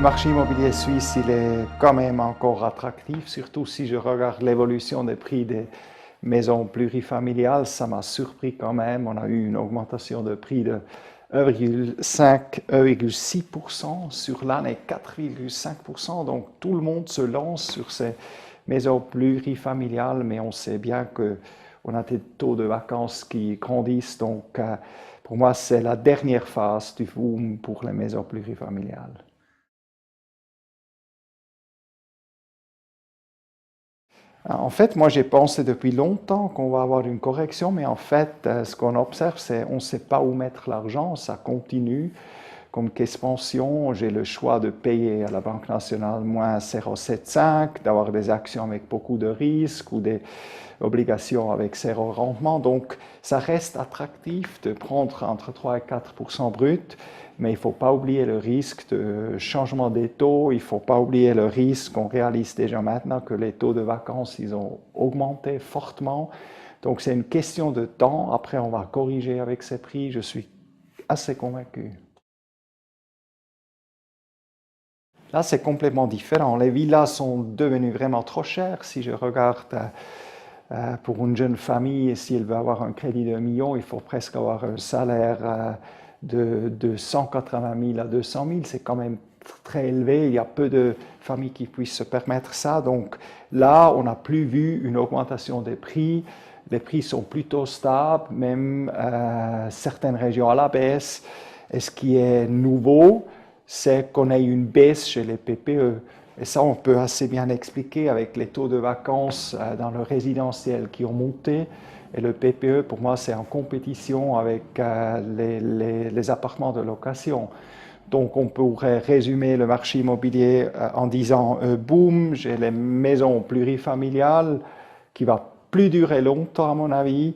marché immobilier suisse, il est quand même encore attractif, surtout si je regarde l'évolution des prix des maisons plurifamiliales. Ça m'a surpris quand même. On a eu une augmentation de prix de 1,6% sur l'année, 4,5%. Donc tout le monde se lance sur ces maisons plurifamiliales, mais on sait bien qu'on a des taux de vacances qui grandissent. Donc pour moi, c'est la dernière phase du boom pour les maisons plurifamiliales. En fait, moi j'ai pensé depuis longtemps qu'on va avoir une correction, mais en fait, ce qu'on observe, c'est qu'on ne sait pas où mettre l'argent, ça continue. Comme qu'expansion, j'ai le choix de payer à la Banque nationale moins 0,75, d'avoir des actions avec beaucoup de risques ou des obligations avec 0 rendement. Donc, ça reste attractif de prendre entre 3 et 4% brut, mais il ne faut pas oublier le risque de changement des taux. Il ne faut pas oublier le risque qu'on réalise déjà maintenant que les taux de vacances, ils ont augmenté fortement. Donc, c'est une question de temps. Après, on va corriger avec ces prix. Je suis assez convaincu. Là, c'est complètement différent. Les villas sont devenues vraiment trop chères. Si je regarde pour une jeune famille, si elle veut avoir un crédit de 1 million, il faut presque avoir un salaire de 180 000 à 200 000. C'est quand même très élevé. Il y a peu de familles qui puissent se permettre ça. Donc là, on n'a plus vu une augmentation des prix. Les prix sont plutôt stables, même certaines régions à la baisse. Et ce qui est nouveau, c'est qu'on a eu une baisse chez les PPE. Et ça, on peut assez bien expliquer avec les taux de vacances dans le résidentiel qui ont monté. Et le PPE, pour moi, c'est en compétition avec les appartements de location. Donc, on pourrait résumer le marché immobilier en disant boom, j'ai les maisons plurifamiliales qui va plus durer longtemps, à mon avis,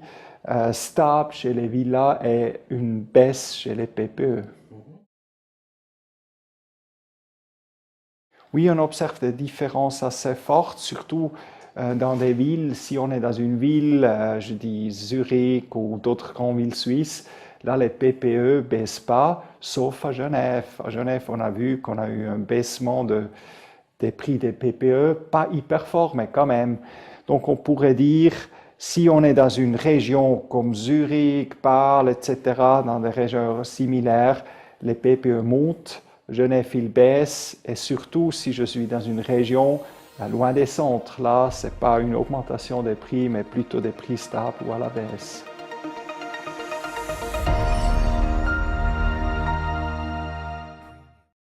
stable chez les villas et une baisse chez les PPE. Oui, on observe des différences assez fortes, surtout dans des villes. Si on est dans une ville, je dis Zurich ou d'autres grandes villes suisses, là, les PPE ne baissent pas, sauf à Genève. À Genève, on a vu qu'on a eu un baissement des prix des PPE, pas hyper fort, mais quand même. Donc, on pourrait dire, si on est dans une région comme Zurich, Bâle, etc., dans des régions similaires, les PPE montent. Genève, il baisse, et surtout si je suis dans une région loin des centres, là, ce n'est pas une augmentation des prix, mais plutôt des prix stables ou à la baisse.